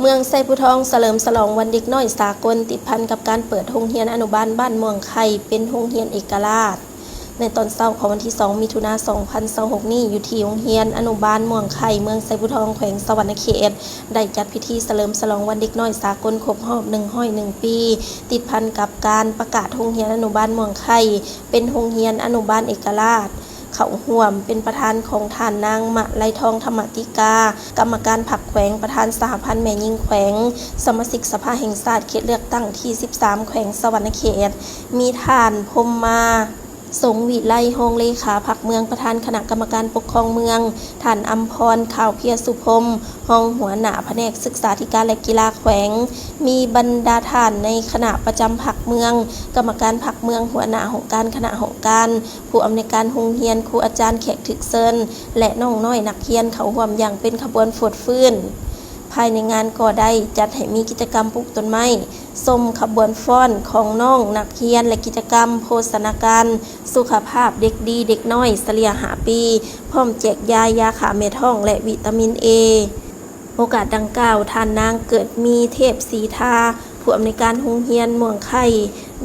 เมืองไซบุทองเฉลิมฉลองวันเด็กน้อยสากลติดพันกับการเปิดโรงเรียนอนุบาลบ้านม่วงไข่เป็นโรงเรียนเอกราชในตอนเช้าของวันที่ 2 มิถุนายน 2026 นี้อยู่ที่โรงเรียนอนุบาลม่วงไข่เมืองไซบุทองแขวงสวรรณเขตได้จัดพิธีเฉลิมฉลองวันเด็กน้อยสากลครบรอบ101 ปีติดพันกับการประกาศโรงเรียนอนุบาลม่วงไข่เป็นโรงเรียนอนุบาลเอกราชเขาห่วมเป็นประธานของท่านนางมะไลทองธรรมติกากรรมการผักแขวงประธานสหพันธ์แม่ยิงแขวงสมาชิกสภาแห่งชาติเขตเลือกตั้งที่ 13 แขวงสวรรณเขตมีท่านพมมาสงวิไลโฮงเลขาผักเมืองประธานคณะกรรมการปกครองเมืองท่านอัมพรข่าวเพียรสุพรมรองหัวหน้าแผนกศึกษาธิการและกีฬาแขวงมีบรรดาท่านในคณะประจำผักเมืองกรรมการผักเมืองหัวหน้าของการคณะของการผู้อำนวยการโรงเรียนครูอาจารย์แขกถึกเซินและน้องน้อยนักเรียนเขาร่วมอย่างเป็นขบวนฝดฟื้นภายในงานก็ได้จัดให้มีกิจกรรมปลูกต้นไม้ส้มขบวนฟ้อนของน้องนักเรียนและกิจกรรมโภชนาการสุขภาพเด็กดีเด็กน้อยเฉลี่ย5 ปีพร้อมแจกยาขาเม็ดท้องและวิตามิน A โอกาสดังกล่าวท่านนางเกิดมีเทพศรีทาผู้อำนวยการโรงเรียนม่วงไข่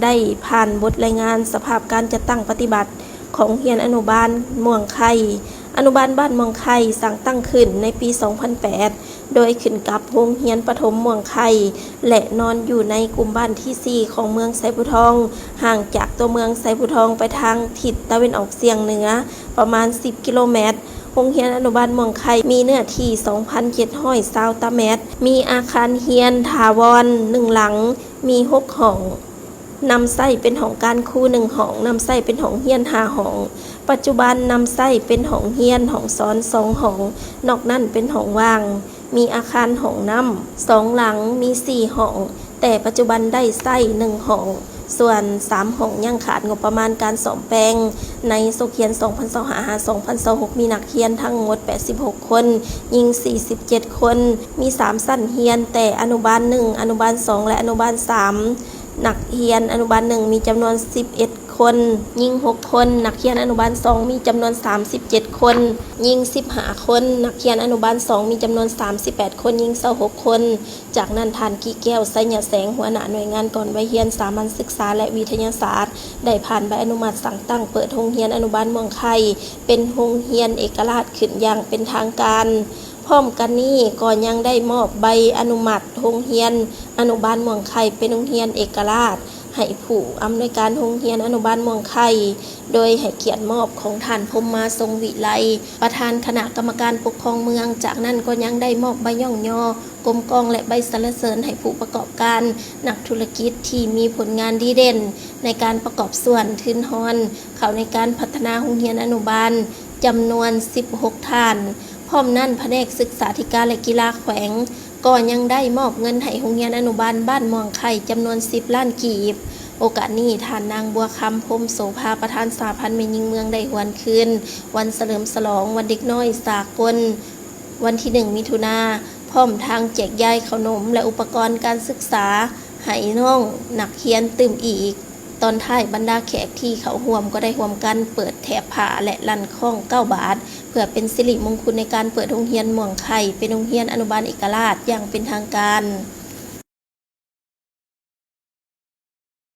ได้ผ่านบทรายงานสภาพการจัดตั้งปฏิบัติของโรงเรียนอนุบาลม่วงไข่อนุบาลบ้านม่วงไข่สั่งตั้งขึ้นในปี 2008 โดยขึ้นกับโรงเรียนประถมม่วงไข่และนอนอยู่ในกลุ่มบ้านที่ 4 ของเมืองไซบุทองห่างจากตัวเมืองไซบุทองไปทางทิศตะวันออกเฉียงเหนือประมาณ 10 กิโลเมตรโรงเรียนอนุบาลม่วงไข่มีเนื้อที่ 2,700 ตารางเมตรมีอาคารเรียนถาวร1 หลังมี6 ห้องนำไส้เป็นห้องการครู1 ห้องนำไส้เป็นห้องเรียน5 ห้องปัจจุบันนำไส้เป็นห้องเรียนห้องสอน2 ห้องนอกนั้นเป็นห้องว่างมีอาคารห้องน้ำ2 หลังมี4 ห้องแต่ปัจจุบันได้ไส้1 ห้องส่วน3 ห้องยังขาดงบประมาณการซ่อมแปลงในโซเคียน 2025-2026 มีนักเรียนทั้งหมด86 คนหญิง47 คนมี3 ชั้นเรียนแต่อนุบาล1อนุบาล2และอนุบาล3นักเรียนอนุบาล1มีจำนวน11 คนหญิง6 คนนักเรียนอนุบาล2มีจำนวน37 คนหญิง15 คนนักเรียนอนุบาล2มีจำนวน38 คนหญิง26 คนจากนั้นท่านกี่แก้วไสยแสงหัวหน้าหน่วยงานก่อนวัยเรียนสามัญศึกษาและวิทยาศาสตร์ได้ผ่านใบอนุมัติสั่งตั้งเปิดโรงเรียนอนุบาลม่วงไข่เป็นโรงเรียนเอกราชขึ้นอย่างเป็นทางการพร้อมกันนี้ก็ยังได้มอบใบอนุมัติโรงเรียนอนุบาลม่วงไข่เป็นโรงเรียนเอกราชให้ผู้อำนวยการโรงเรียนอนุบาลม่วงไข่โดยให้เกียรติมอบของท่านพมมาทรงวิไลประธานคณะกรรมการปกครองเมืองจากนั้นก็ยังได้มอบใบย่องยอกรมกองและใบสรรเสริญให้ผู้ประกอบการนักธุรกิจที่มีผลงานดีเด่นในการประกอบส่วนทุนฮอนเข้าในการพัฒนาโรงเรียนอนุบาลจำนวน16 ท่านพร้อมนั้นแผนกศึกษาธิการและกีฬาแขวงก็ยังได้มอบเงินให้โรงเรียนอนุบาลบ้านม่วงไข่จำนวน10 ล้านกีบโอกาสนี้ท่านนางบัวคำพรหมโสภาประธานสหพันธ์แม่ยิงเมืองได้หวนคืนวันเฉลิมฉลองวันเด็กน้อยสากลวันที่ 1 มิถุนายนพร้อมทางแจกจ่ายขนมและอุปกรณ์การศึกษาให้น้องนักเรียนตื่มอีกตอนท้ายบรรดาแขกที่เขาร่วมก็ได้ร่วมกันเปิดแถบผ้าและลั่นข้อง9 บาทเพื่อเป็นสิริมงคลในการเปิดโรงเรียนม่วงไข่เป็นโรงเรียนอนุบาลเอกราชอย่างเป็นทางการ